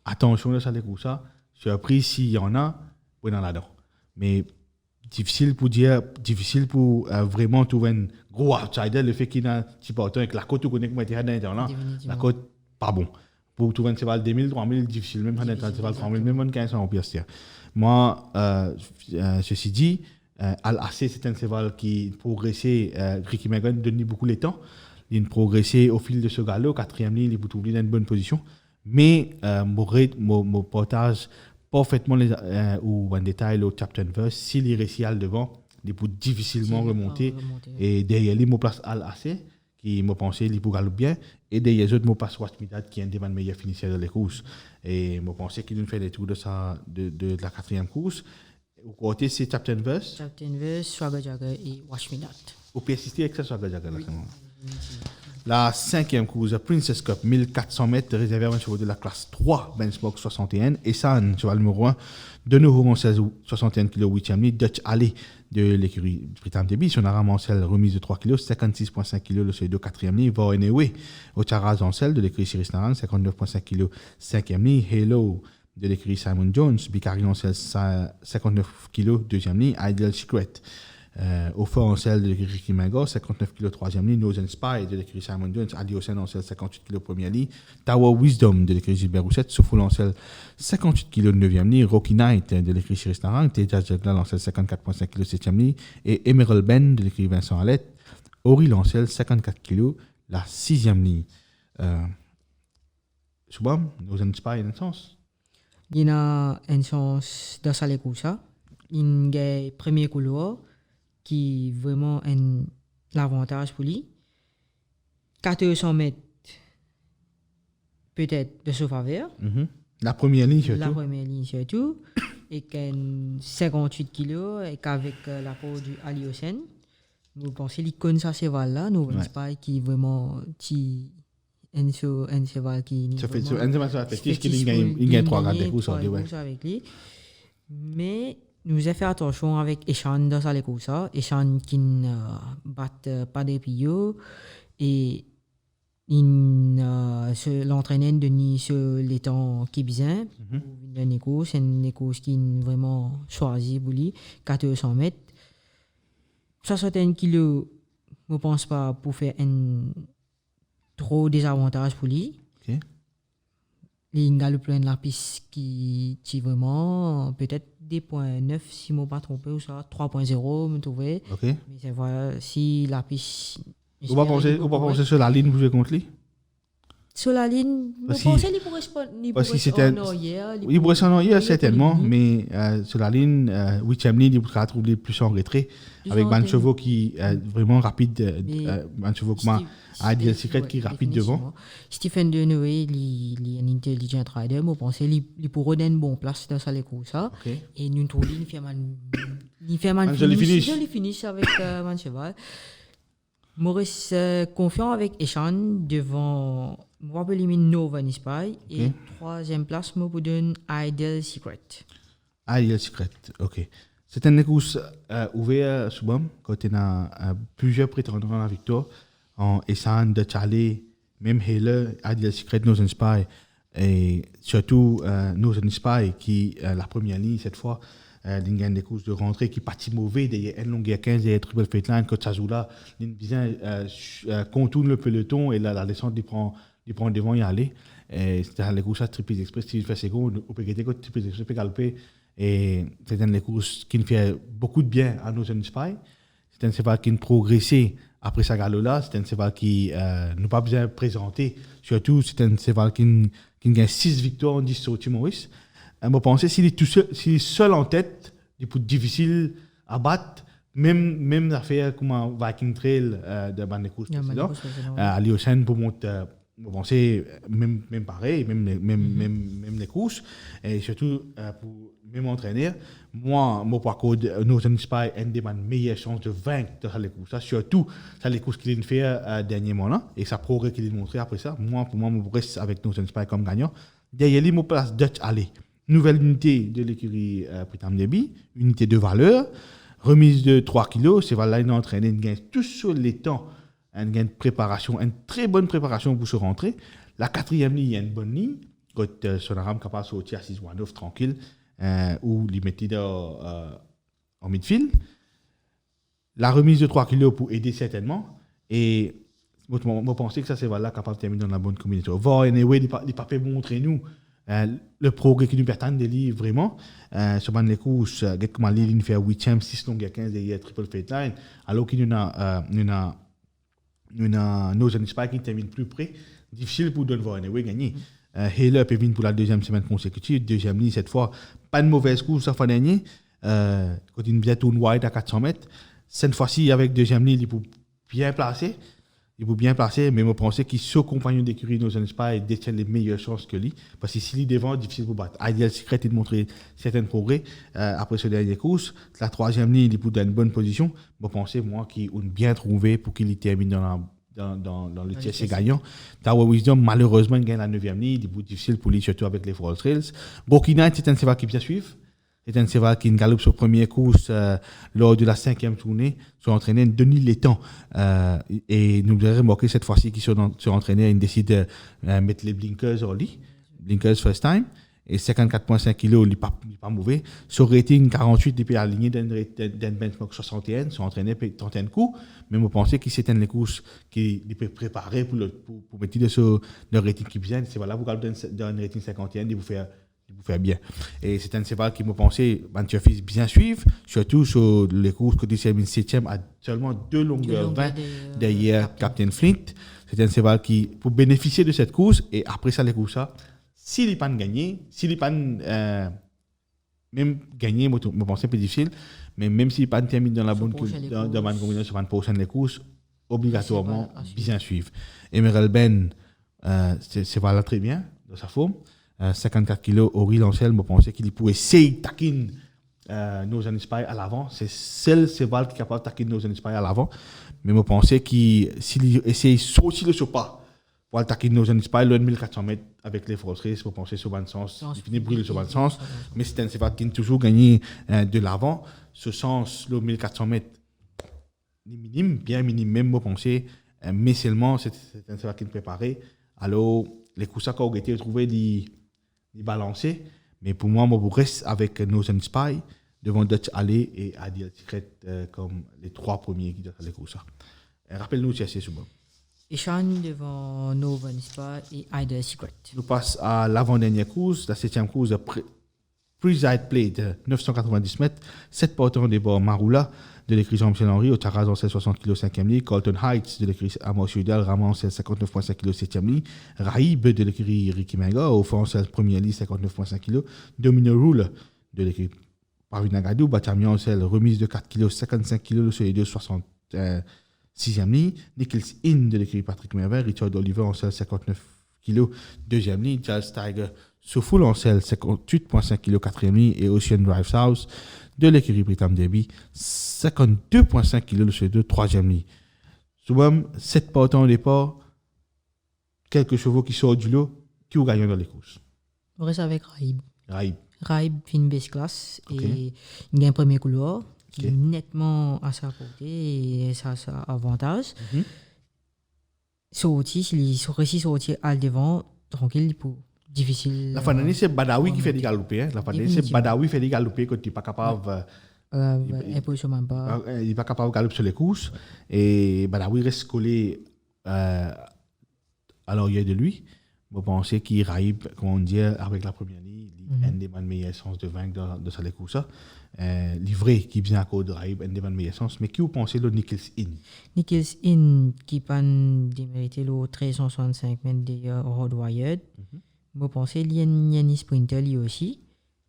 attention à ça les courses ça. Surprise s'il y en a ou dans là-dedans. Mais difficile pour vraiment trouver un gros outsider. Le fait qu'il y a un petit partant avec la côte, tu connais comment tu es dans là, la côte, pas bon. Pour trouver un cheval 2000, 3000, difficile. Même un cheval 3000, même 1500 en pièce. Moi, ceci dit, Al-AC, c'est un cheval qui progressait, Ricky Megan donne beaucoup de temps. Il progressait au fil de ce galop, 4e ligne, il peut trouver dans une bonne position. Mais, mon partage parfaitement ou en détail au Captain Verse, s'il est réussi à devant, il peut difficilement remonter. Et derrière lui, je place Al-AC, qui me pensait qu'il peut galoper bien. Et derrière les autres, je place Watch Me That, qui est un des meilleurs finisseurs de les courses. Et je pensais qu'il nous fait des tours de la 4e course. Au côté, c'est Captain Verse. Captain Verse, Swagger Jagger et Watch Me That. Vous pouvez assister avec ça, Swagger Jagger. La 5e course, Princess Cup, 1400 mètres, réservée à un cheval de la classe 3, benchmark 61. Et ça, cheval numéro 1, de nouveau en 16 61 kg, 8e ligne, Dutch Alley de l'écurie Britam Deby. Son Aramancel, remise de 3 kg, 56,5 kg, le seuil de 4e ligne. Va Anyway, au Charaz Ancel de l'écurie Cyrus Naran, 59,5 kg, 5e ligne. Hello de l'écurie Simon Jones, Bicari Ancel, 59 kg, 2e ligne. Ideal Secret. Au fort en selle de l'écurie Ricky Mengo, 59 kg 3e ligne. Nose and Spy de l'écurie Simon Jones, Adiocène en selle 58 kg 1er ligne. Tower Wisdom de l'écurie Gilbert Roussette, Souffle en selle 58 kg 9e ligne. Rocky Knight de l'écurie Cyrus Naran, Teja Jaglal en selle 54,5 kg 7e ligne. Et Emerald Ben de l'écurie Vincent Alette, Auril en selle 54 kg la 6e ligne. Soubam, Nose and Spy, il y a un sens? Il y a un sens dans ça les courses. Il y a le premier couloir qui vraiment un l'avantage pour lui. 400 mètres peut-être de sa faveur. La première ligne surtout. La première ligne surtout. et qu'un 58 kilos et qu'avec l'apport du Aliocène, nous pensons l'icône ça cheval là, nous ne pas qui vraiment un cheval qui Ça fait vraiment un cheval sur la tête, il gagne 3 gars de course avec lui. Mais nous avons fait attention avec Echan dans sa course, Echan qui ne bat pas des pillots et l'entraîneur de ni sur les temps qui bien pour une course, c'est une course qui vraiment choisi pour lui 400 mètres. 61 kilos, je ne pense pas pour faire un désavantage pour lui. Okay. Il a le plein de la piste qui vraiment peut-être 2.9 si je ne me pas trompé ou ça 3.0 me trouvais. Okay. Mais c'est vrai si la piste. On va penser sur la ligne pour jouer contre lui. Sur la ligne, je pense qu'il pourrait en arrière. Il pourrait en arrière certainement, mais sur la ligne, 8e ligne, il pourrait trouver plus en retrait avec Banchovo qui est vraiment rapide. Banchovo comme Ideal Secret qui est rapide devant. Stephen Deneuve, il est un intelligent rider, je pense qu'il pourrait donner une bonne place dans sa course. Et nous trouvons qu'il fait un joli finish avec Bancheval. Maurice confiant avec Echan devant moi je élimine Nova Spy et troisième place je vous donne Ideal Secret. Ideal Secret, ok. C'est une course ouverte souvent quand on a plusieurs prétendants à la victoire en Echan, de Charlie, même Hale, Ideal Secret, Nova Spy et surtout Nova Spy qui la première ligne cette fois. Il gagne des courses de rentrée qui partit mauvais derrière une longueur 15 derrière Triple Flatline quand ça joue là il contourne le peloton et là la descente il prend devant y aller et c'était les courses à Triple Express il fait seconde au PGT quand Triple Express peut galper et c'était une course qui nous fait beaucoup de bien à nos Spy. C'est un cheval qui a progressé après sa galop là, c'est un cheval qui n'a pas besoin de présenter, surtout c'est un cheval qui gagne 6 victoires en 10 sorties Maurice. Je pensais s'il est seul en tête, il est difficile à battre, même l'affaire comme un Viking Trail de Bandecourt précédent. À Liocène, pour monter, je pensais même pareil, même les courses, et surtout pour même entraîner. Moi, mon parcours de Northern Spy a une des meilleures chances de vaincre dans les courses. Surtout, ça les courses qu'il a fait dernièrement là, et ça progrès qu'il a montré après ça. Pour moi, je reste avec Northern Spy comme gagnant. Derrière lui, je place Dutch Alley. Nouvelle unité de l'écurie Pritam Debi, unité de valeur, remise de 3 kilos. C'est là, il a entraîné, il gagne tout sur les temps, il gagne préparation, une très bonne préparation pour se rentrer. La 4e ligne, il y a une bonne ligne, quand Sonaram est capable de sortir à 6-1-9 tranquille, ou il mettait en midfield. La remise de 3 kilos pour aider certainement, et je pense que ça, c'est là capable de terminer dans la bonne combinaison. Anyway, il n'a pas pu montrer nous. Le progrès qui nous permet de lire vraiment sur les courses comment il fait 8e 6 longueur 15 derrière Triple Flatline alors qu'il y a nos Spy qui termine plus près difficile pour Donvoir anyway gagner Hale peut venir pour la 2e semaine consécutive 2e ligne cette fois pas de mauvaise course la fois dernière quand il vient tourne wide à 400 mètres cette fois-ci avec 2e ligne il peut bien placer mais je pensais qu'il se compagnon d'écurie dans un Spy détient les meilleures chances que lui. Parce que s'il est devant, difficile pour battre. Ideal Secret, il montrer certains progrès après ce dernier course. La 3e ligne, il est dans une bonne position. Je pensais, moi, qu'il a bien trouvé pour qu'il termine dans le TSC gagnant. Tower Wisdom, malheureusement, il gagne la 9e ligne. Il est difficile pour lui, surtout avec les Falls Trails. Rocky Knight, c'est un cheval qui bien suivre. C'est un cheval qui galope sur première course lors de la 5e tournée, sur entraîné Denis Létang. Et nous devons remarquer cette fois-ci qu'ils sont entraînés, ils décident de mettre les blinkers au lit. Blinkers first time. Et 54,5 kg, il n'est pas mauvais. Sur rating 48, il est aligné d'un benchmark 61, sont entraînés pour 31 coups. Mais je pensais que c'était une course qui est préparée pour mettre de rating qui vient. C'est voilà, vous regardez d'un rating 51, il vous fait bien. Et c'est un cheval qui me pensait, Banchofis bien suivre, surtout sur les courses que 7e à seulement 2 longueurs 20 derrière Captain Flint. C'est un cheval qui, pour bénéficier de cette course, et après ça, les courses, s'il n'est pas gagné, s'il n'est pas même gagné, je pense que c'est plus difficile, mais même s'il n'est pas terminé dans la bonne combinaison sur une prochaine course, obligatoirement bien suivre. Emerald Ben, c'est cheval très bien dans sa forme. 54 kg, Auril Ancel, je pensais qu'il pouvait essayer de taquiner Nose and Spy à l'avant. C'est seul cheval qui est capable de taquiner Nose and Spy à l'avant. Mais je pensais qu'il s'il essaye de sauter le pas pour attaquer Nose and Spy, le 1400 mètres avec les Force Race, je pensais sur le sens. Il finit brûler sur le sens. Mais c'est un cheval qui a toujours gagné de l'avant. Ce sens, le 1400 mètres, minime, bien minime même, je pensais. Mais seulement, c'est un cheval qui est préparé. Alors, les coups qui ont été trouvés, ils balancer. Mais pour moi, je reste avec Nose and Spy devant Dutch Alley et Ideal Secret comme les trois premiers qui doivent aller comme ça. Rappelle-nous si c'est souvent. Ishan devant Nose and Spy et Ideal Secret. Nous passons à l'avant-dernière course, la 7e course de Preside Plate de 990 mètres, 7 portants des bords Marula de l'écrit Jean-Michel Henry, au Tarazan 60 kg 5e ligne, Colton Heights de l'écrit Amos Udal, Raman 59,5 kg 7e ligne, Raïb de l'écrit Ricky Menga, au fond 1er ligne 59,5 kg, Domino Rule de l'écrit Parvin Agadou, Batamian remise de 4 kg 55 kg sur les 2,66e ligne, Nichols In de l'écrit Patrick Mervin, Richard Oliver en 59 kg 2e ligne, Charles Tiger Soufoul en 58,5 kg 4e ligne et Ocean Drive South de l'écurie Britam Derby, 52,5 kg sur les 2, 3e ligne. Souvent, 7 partants au départ, quelques chevaux qui sortent du lot, qui ont gagné dans les courses. On reste avec Raïb. Raïb fait une base classe et il gagne un premier couloir qui est nettement à sa portée et ça a sa avantage. Sorti, s'il réussit à sortir à devant, tranquille, pour difficile. La fin d'année, c'est Badawi qui fait des galopés. La fin d'année, c'est Badawi qui fait des galopés quand tu n'es pas capable. Il n'est pas capable de galoper sur les courses. Et Badawi reste collé à l'arrière de lui. Je pense qu'il raille, comme on dit, avec la première ligne. Il a une des meilleures chances de vaincre de sa course. Livré qui vient à cause de Raïb, une des meilleures chances. Mais qui vous pensez le Nichols In? Nichols In qui peut démériter le 1365 mètres de Hardwired. Je pense qu'il y a une sprinter lui aussi.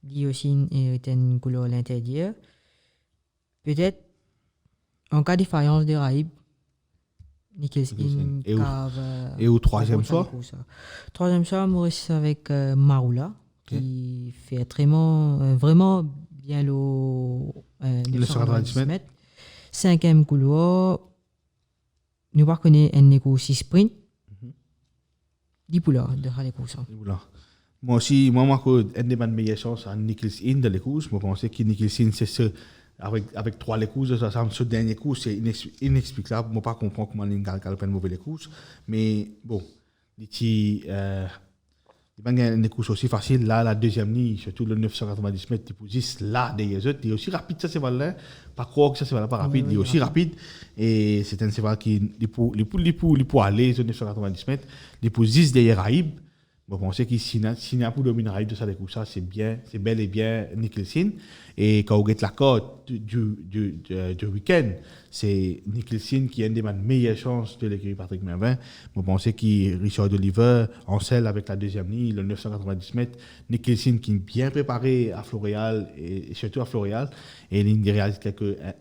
Lui aussi est une couleur à l'intérieur. Peut-être, en cas de défaillance de Raïb, Nichols In et au troisième soir? Troisième soir, je reste avec Marula, qui fait vraiment bien le 990 mètres. 5e couloir, nous connaissons un éco-6 sprint. 10 pouleurs de la course. Moi aussi, moi, une des meilleures chances à Nichols In de la course. Je pense que Nichols In, c'est ce. Avec 3 les courses, ce dernier coup, c'est inexplicable. Je ne comprends pas comment il a une mauvaise course. Mais bon, il y a une course aussi facile. Là, la deuxième ligne, surtout le 990 mètres, il positionne là derrière les autres. Il est aussi rapide, ça c'est vrai. Pas croire que ça c'est pas rapide. Il est aussi rapide. Et c'est un cheval qui, pour aller sur 990 mètres, il positionne derrière Raïb. Je pense qu'il s'il y a pour dominer Raïb de ça, c'est bel et bien Nicholson. Et quand on regarde la cote du week-end, c'est Nicholson qui a une des meilleures chances de l'écurie Patrick Mervin. Je pense qu'il Richard Oliver en selle avec la deuxième ligne, le 990 mètres. Nicholson qui est bien préparé à Floréal et surtout à Floréal. Et il réalise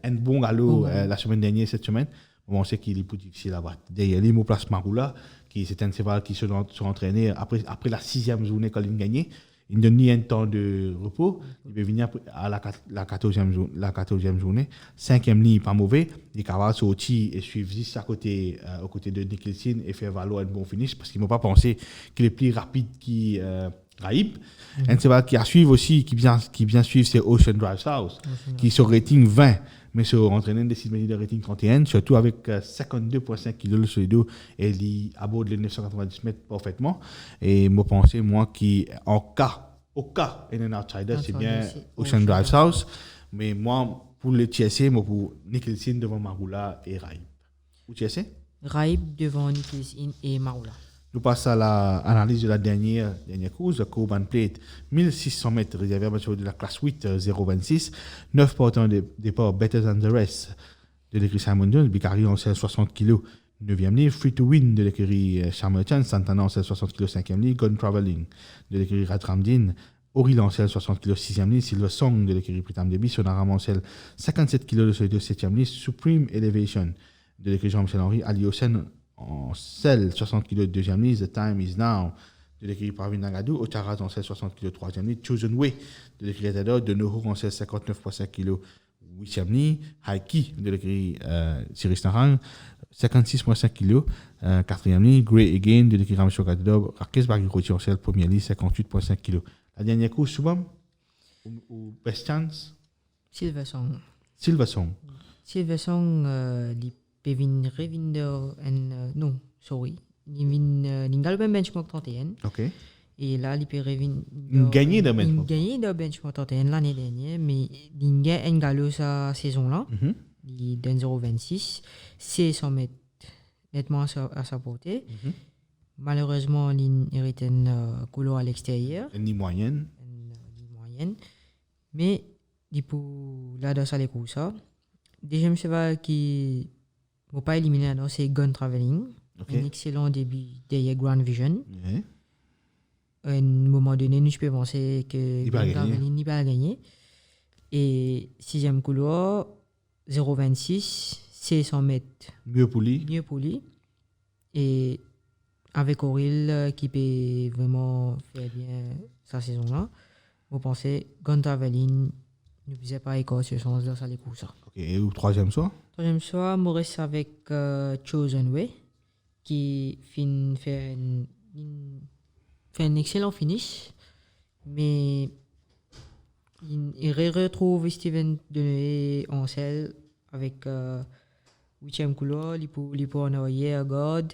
un bon galop la semaine dernière, cette semaine. Je pense qu'il est plus difficile à battre. Derrière lui, il place Marula, qui c'est un cheval qui se entraîné après la 6e journée quand il gagnait. Il ne donne ni un temps de repos. Il va venir à la 14e journée. 5e ligne, pas mauvais. Il est capable de sortir et suivre juste aux côtés de Nicholson et faire valoir un bon finish parce qu'il ne m'a pas pensé qu'il est plus rapide Raïb. Un cheval qui a suivi aussi, qui vient suivre, c'est Ocean Drive South, qui est sur rating 20. Mais sur entraîné des 6 minutes de rating 31, surtout avec 52,5 kg sur les dos, et il aborde les 990 mètres parfaitement. Et je pense, moi, au cas, un outsider, c'est bien Ocean Drive South. Mais moi, pour le TSC, moi, pour Nicholson devant Marula et Raïb. Pour TSC? Raïb devant Nicholson et Marula. Nous passons à l'analyse de la dernière course, de Coban Plate, 1600 mètres réservé à de la classe 8, 0,26. 9 portants de départ, Better Than the Rest de l'écurie Simon Jones, Bicari en 60 kg, 9e ligne. Free to Win de l'écurie Charmerton, Santana en 60 kg, 5e ligne. Gun Traveling de l'écurie Ratramdin, Auril en 60 kg, 6e ligne. Silver Song de l'écurie Pritam Debi, Sonaram en 57 kg, 7e ligne. Supreme Elevation de l'écurie Jean-Michel Henry, Ali Hossein en 60 kg de 2e ligne, The Time Is Now de l'équipe Parvin Nagadou, Otara en 1660 kg, 3e ligne, Chosen Way de l'équipe Etador, de Noho en 1659,5 kg, 8e ligne, Haiki de l'équipe Siris Narang, 56,5 kg, 4e ligne, Grey Again de l'équipe Ramesho Gador, Rakes Bagiroti en 1er ligne, 58,5 kg. La dernière course, Soubam, ou Best Chance? Silversong. Silversong. Silversong, die Pevin Revinder en non, sorry. Die win Ningalben benchmark 31. OK. Et là, il peut gagner de benchmark. Gagner de benchmark 31 l'année dernière, mais il gagne un galop sa saison-là. Il donne 0,26. C'est 100 mètres nettement à sa portée. Malheureusement, il hérite un couloir à l'extérieur. Une moyenne. Mais, là, dans les courses, deuxième cheval qui ne pas éliminer, c'est Gun Traveling. Okay. Un excellent début derrière Grand Vision. À un moment donné, nous peux penser que Gun Traveling n'y va pas gagner. Et sixième couloir, 0,26, c'est 100 mètres. Mieux pour lui. Et avec Auril qui peut vraiment faire bien sa saison-là, vous pensez Gun Traveling ne faisait pas école sur son dans les courses. OK. Et au troisième soir? Troisième soir, Maurice avec Chosen Way qui fait un excellent finish, mais il retrouve Steven Deneuve en selle avec 8e couloir, il peut en envoyer à God,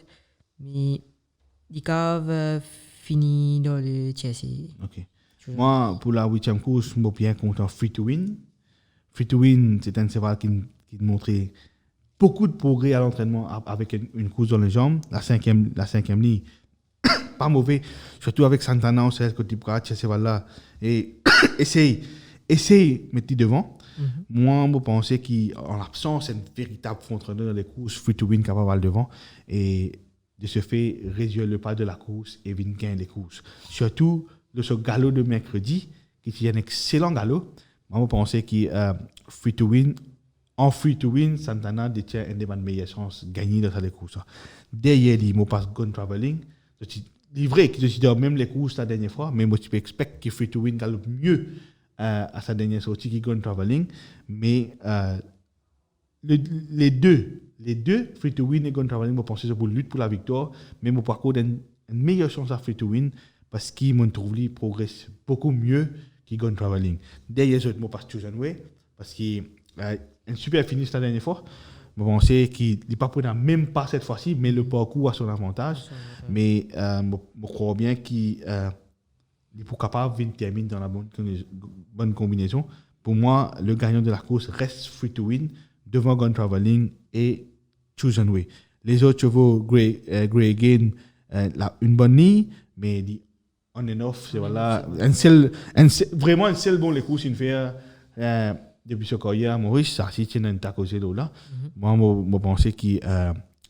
mais il cave fini dans le Chelsea. OK. Moi, pour la 8e course, je suis bien content Free to Win. Free to Win, c'est un cheval qui montrait beaucoup de progrès à l'entraînement avec une course dans les jambes. La cinquième ligne, pas mauvais. Surtout avec Santana, on sait que tu peux ce cheval-là. Et essaye de mettre devant. Moi, je pensais qu'en l'absence d'un véritable frontrunner dans les courses, Free to Win capable d'aller devant. Et de ce fait, réduire le pas de la course et venir gagner les courses. Surtout de ce galop de mercredi, qui est un excellent galop. Moi, je pensais que Free to Win, en Free to Win, Santana détient une des meilleures chances de gagner dans les courses. Derrière, il me passe Gun Traveling. C'est vrai que je suis dans même les courses la dernière fois, mais moi, je peux expecter que Free to Win galope mieux à sa dernière sortie que Gun Traveling. Mais les deux, Free to Win et Gun Traveling, je pense que c'est pour lutte pour la victoire, mais mon parcours donne une meilleure chance à Free to Win parce qu'il me trouve qu'il progresse beaucoup mieux que Gun Traveling. Derrière, je passe Chosen Way parce qu'il un super finish la dernière fois. Je pense qu'il n'est pas prêt même pas cette fois-ci, mais le parcours a son avantage. Mais je crois bien qu'il est capable de terminer dans la bonne combinaison. Pour moi, le gagnant de la course reste Free to Win devant Gun Traveling et Chosen Way. Les autres chevaux, Grey Again, une bonne ligne, mais on and off, c'est voilà, vraiment un seul bon les courses, une fait depuis ce carrière, Maurice, ça si tu n'as pas causé là. Moi, je pensais qu'il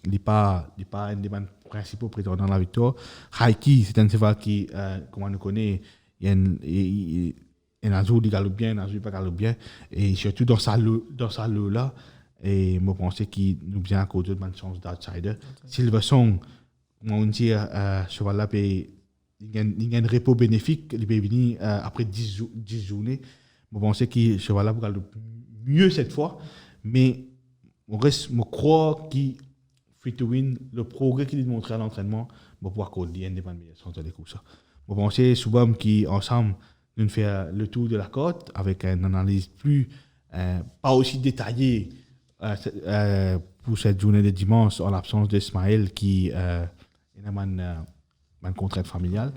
n'est pas un des principaux prétendants à la victoire. Haiki, c'est un cheval qui, comme on le connaît, il y a un jour il galope bien, un jour il pas galope bien, et surtout dans sa lot là, et je pensais qu'il nous vient à cause de bonne chance d'outsider. Silversong, on dit cheval là, il y a un repos bénéfique, il peut venir après 10 journées. Je pensais que ce cheval là va galoper mieux cette fois, mais je crois que Free to Win, le progrès qu'il a montré à l'entraînement, va pouvoir coller une des meilleures chances de l'écoute. Je pensais souvent qu'ensemble, nous faire le tour de la côte avec une analyse plus, pas aussi détaillée pour cette journée de dimanche en l'absence d'Ismaël qui est une contrainte familiale,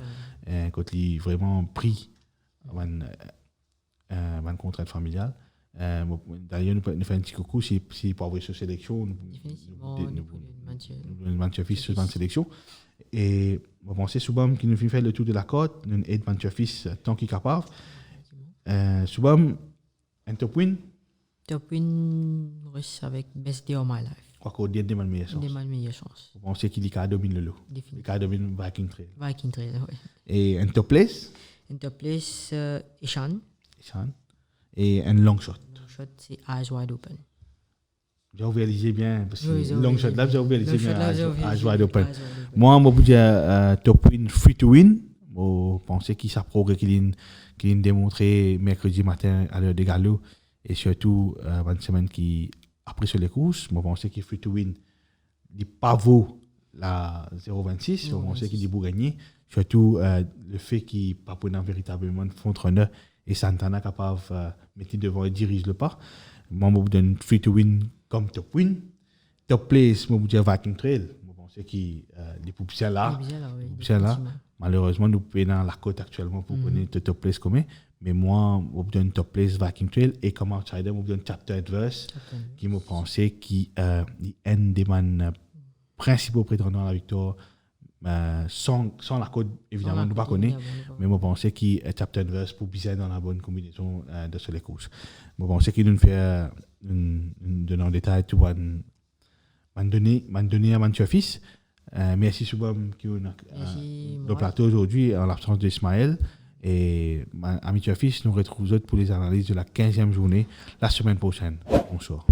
quand il est vraiment pris une contrainte familiale. D'ailleurs, nous faisons un petit coucou si pour avoir sur sélection, nous maintenons fils sur une sélection. Et je pensais souvent qu'il nous fait faire le tour de la côte, nous aide maintenir fils tant qu'il est capable. Souvent, un top win. Top win reste avec Best Day of My Life. Je crois qu'on a des meilleures chances. Je pensais qu'il est domine le lot. Il domine Viking Trail. Viking Trail, oui. Et un top place. Un top place, Ishan. Et un long shot. Long shot, c'est Eyes Wide Open. J'ai réalisé bien, parce que Oui, long shot là, j'ai réalisé bien Eyes Wide Open. Open. Moi, je vais dire top win, Free to Win, je pensais qu'il s'est progrès qu'il a démontré mercredi matin à l'heure des galops et surtout une semaine qui après sur les courses, je pensais qu'il Free to Win il pas vaut la 0,26, je pensais qu'il dit pour gagner, surtout le fait qu'il pas pour véritablement fond-runner et Santana capable mettre devant et dirige le pas. Moi je donne Free to Win comme top win, top place, je dire Viking Trail. Je pensais qu'il les poussières là, malheureusement nous payons dans la côte actuellement pour connaître top place comme mais moi je donne top place Viking Trail et comme outsider je donne Chapter Adverse qui me pensait qui est un des principaux prétendants à la victoire sans la côte évidemment nous pas connaît mais je pensais qu'il est Chapter Adverse pour bien dans la bonne combinaison de ces courses. Je pensais qu'il nous fait donner en détail tout m'en donner à Mathieu Fils. Merci souvent qui le plateau aujourd'hui en l'absence d'Ismaël et Mathieu Fils nous retrouve pour les analyses de la 15e journée la semaine prochaine. Bonsoir.